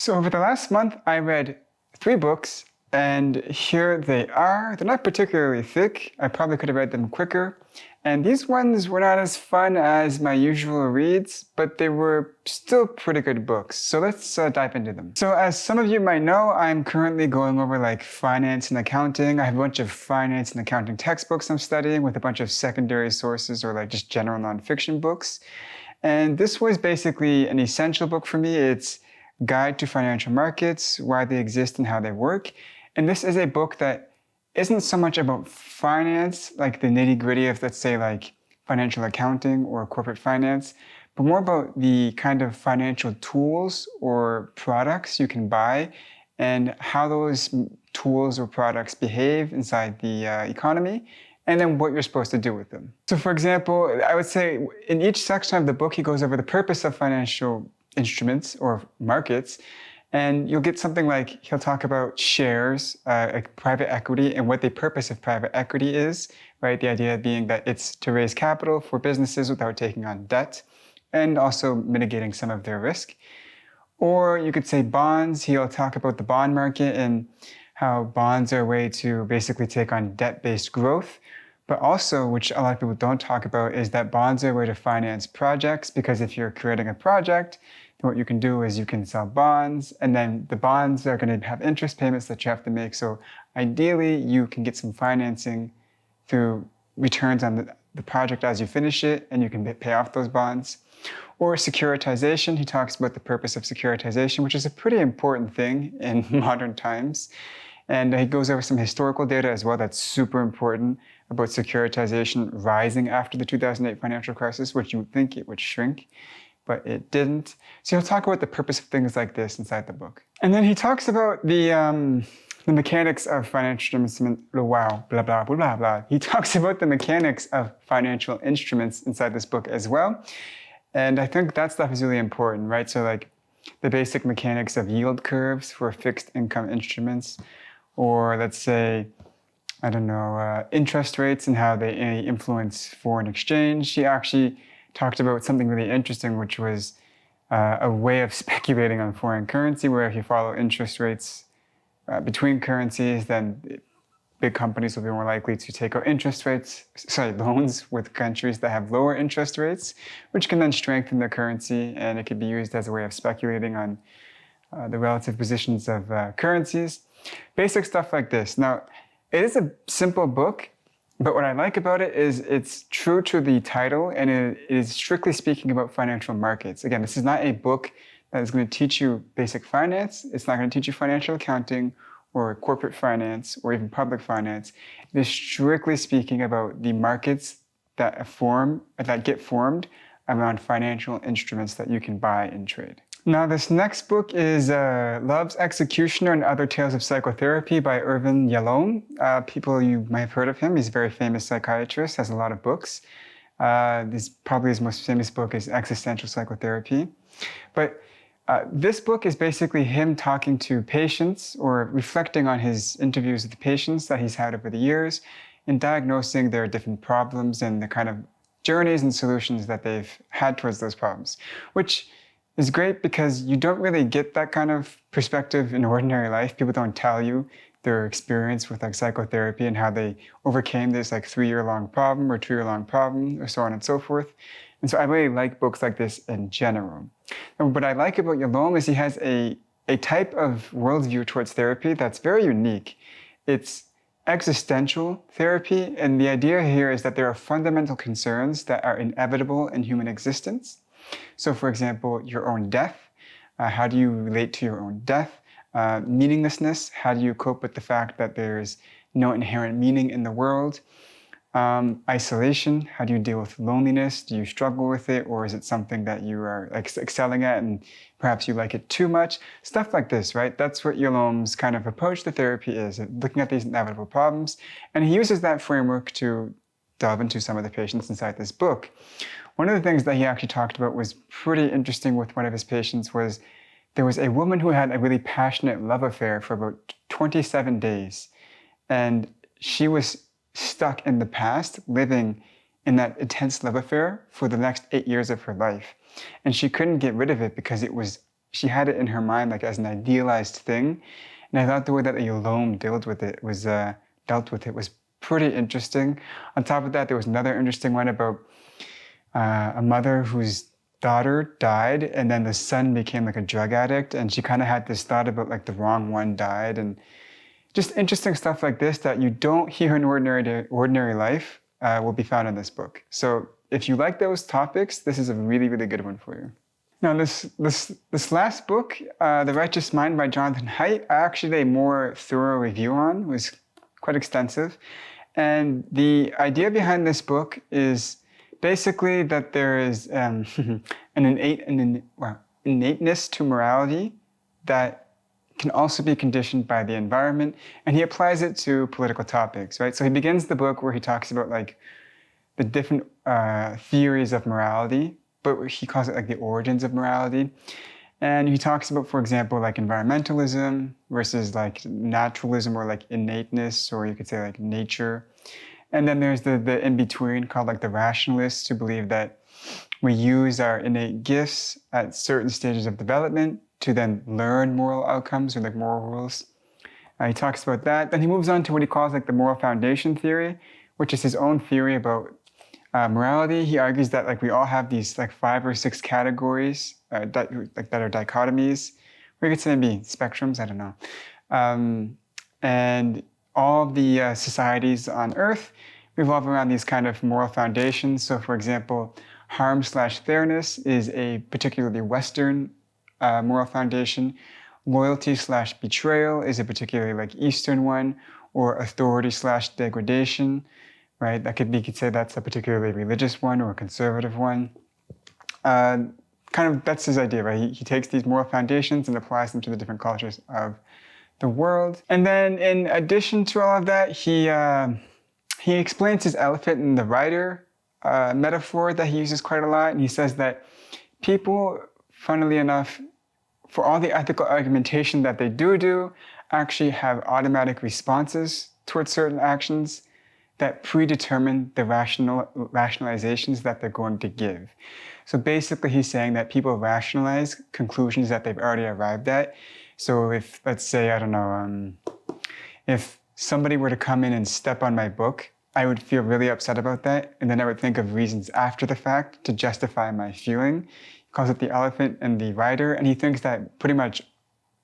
So over the last month, I read 3 books, and here they are. They're not particularly thick. I probably could have read them quicker. And these ones were not as fun as my usual reads, but they were still pretty good books. So let's dive into them. So as some of you might know, I'm currently going over like finance and accounting. I have a bunch of finance and accounting textbooks I'm studying with a bunch of secondary sources or like just general nonfiction books. And this was basically an essential book for me. It's Guide to Financial Markets, Why They Exist and How They Work. And this is a book that isn't so much about finance, like the nitty-gritty of, let's say, like financial accounting or corporate finance, but more about the kind of financial tools or products you can buy and how those tools or products behave inside the economy, and then what you're supposed to do with them. So for example, I would say in each section of the book, he goes over the purpose of financial instruments or markets, and you'll get something like he'll talk about shares, like private equity, and what the purpose of private equity is, right? The idea being that it's to raise capital for businesses without taking on debt and also mitigating some of their risk. Or you could say bonds. He'll talk about the bond market and how bonds are a way to basically take on debt-based growth. But also, which a lot of people don't talk about, is that bonds are a way to finance projects, because if you're creating a project, then what you can do is you can sell bonds, and then the bonds are going to have interest payments that you have to make. So ideally, you can get some financing through returns on the project as you finish it, and you can pay off those bonds. Or securitization. He talks about the purpose of securitization, which is a pretty important thing in modern times. And he goes over some historical data as well that's super important about securitization rising after the 2008 financial crisis, which you would think it would shrink, but it didn't. So he'll talk about the purpose of things like this inside the book. And then he talks about the mechanics of financial instruments. Wow, blah, blah, blah, blah, blah. He talks about the mechanics of financial instruments inside this book as well. And I think that stuff is really important, right? So like the basic mechanics of yield curves for fixed income instruments, or let's say, I don't know, interest rates and how they influence foreign exchange. He actually talked about something really interesting, which was a way of speculating on foreign currency, where if you follow interest rates between currencies, then big companies will be more likely to take out loans with countries that have lower interest rates, which can then strengthen their currency, and it could be used as a way of speculating on the relative positions of currencies. Basic stuff like this. Now, it is a simple book, but what I like about it is it's true to the title, and it is strictly speaking about financial markets. Again, this is not a book that is going to teach you basic finance. It's not going to teach you financial accounting or corporate finance or even public finance. It is strictly speaking about the markets that get formed around financial instruments that you can buy and trade. Now, this next book is Love's Executioner and Other Tales of Psychotherapy by Irvin Yalom. People, you might have heard of him. He's a very famous psychiatrist, has a lot of books. Probably his most famous book is Existential Psychotherapy. But this book is basically him talking to patients or reflecting on his interviews with the patients that he's had over the years and diagnosing their different problems and the kind of journeys and solutions that they've had towards those problems, which is great because you don't really get that kind of perspective in ordinary life. People don't tell you their experience with like psychotherapy and how they overcame this like 3-year-long problem or 2-year-long problem or so on and so forth. And so I really like books like this in general. And what I like about Yalom is he has a type of worldview towards therapy that's very unique. It's existential therapy, and the idea here is that there are fundamental concerns that are inevitable in human existence. So for example, your own death. How do you relate to your own death? Meaninglessness. How do you cope with the fact that there's no inherent meaning in the world? Isolation. How do you deal with loneliness? Do you struggle with it, or is it something that you are excelling at and perhaps you like it too much? Stuff like this, right? That's what Yalom's kind of approach to therapy is, looking at these inevitable problems. And he uses that framework to delve into some of the patients inside this book. One of the things that he actually talked about was pretty interesting with one of his patients was there was a woman who had a really passionate love affair for about 27 days. And she was stuck in the past, living in that intense love affair for the next 8 years of her life. And she couldn't get rid of it because it was she had it in her mind like as an idealized thing. And I thought the way that Yalom dealt with it was pretty interesting. On top of that, there was another interesting one about a mother whose daughter died, and then the son became like a drug addict, and she kind of had this thought about like the wrong one died, and just interesting stuff like this that you don't hear in ordinary life will be found in this book. So if you like those topics, this is a really, really good one for you. Now, this last book, The Righteous Mind by Johnathan Haidt, I actually did a more thorough review on. It was quite extensive. And the idea behind this book is basically that there is an innateness to morality that can also be conditioned by the environment, and he applies it to political topics, right? So he begins the book where he talks about like the different theories of morality, but he calls it like the origins of morality. And he talks about, for example, like environmentalism versus like naturalism or like innateness, or you could say like nature. And then there's the in-between called like the rationalists, who believe that we use our innate gifts at certain stages of development to then learn moral outcomes or like moral rules. He talks about that. Then he moves on to what he calls like the moral foundation theory, which is his own theory about morality. He argues that like we all have these like 5 or 6 categories that are dichotomies, or you could say maybe spectrums, I don't know. And all of the societies on Earth revolve around these kind of moral foundations. So for example, harm/fairness is a particularly Western moral foundation. Loyalty/betrayal is a particularly like Eastern one, or authority/degradation, right? That could be, you could say that's a particularly religious one or a conservative one. Kind of that's his idea, right? He takes these moral foundations and applies them to the different cultures of the world. And then in addition to all of that, he explains his elephant in the rider metaphor that he uses quite a lot. And he says that people, funnily enough, for all the ethical argumentation that they do, actually have automatic responses towards certain actions that predetermine the rationalizations that they're going to give. So basically he's saying that people rationalize conclusions that they've already arrived at. So if, let's say, I don't know, if somebody were to come in and step on my book, I would feel really upset about that. And then I would think of reasons after the fact to justify my feeling. He calls it the elephant and the rider. And he thinks that pretty much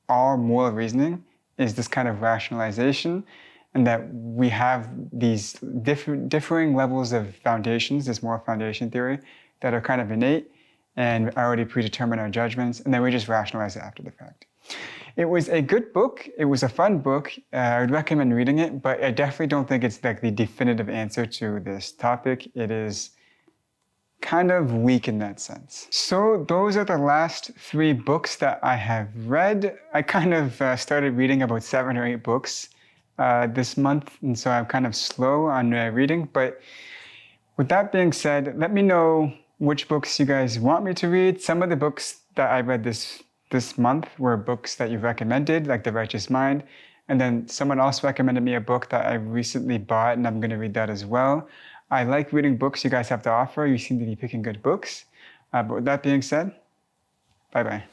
all moral reasoning is this kind of rationalization, and that we have these differing levels of foundations, this moral foundation theory, that are kind of innate and already predetermine our judgments, and then we just rationalize it after the fact. It was a good book. It was a fun book. I would recommend reading it, but I definitely don't think it's like the definitive answer to this topic. It is kind of weak in that sense. So those are the last 3 books that I have read. I kind of started reading about 7 or 8 books this month, and so I'm kind of slow on reading. But with that being said, let me know which books you guys want me to read. Some of the books that I read this month were books that you recommended, like The Righteous Mind. And then someone else recommended me a book that I recently bought, and I'm going to read that as well. I like reading books you guys have to offer. You seem to be picking good books. But with that being said, bye-bye.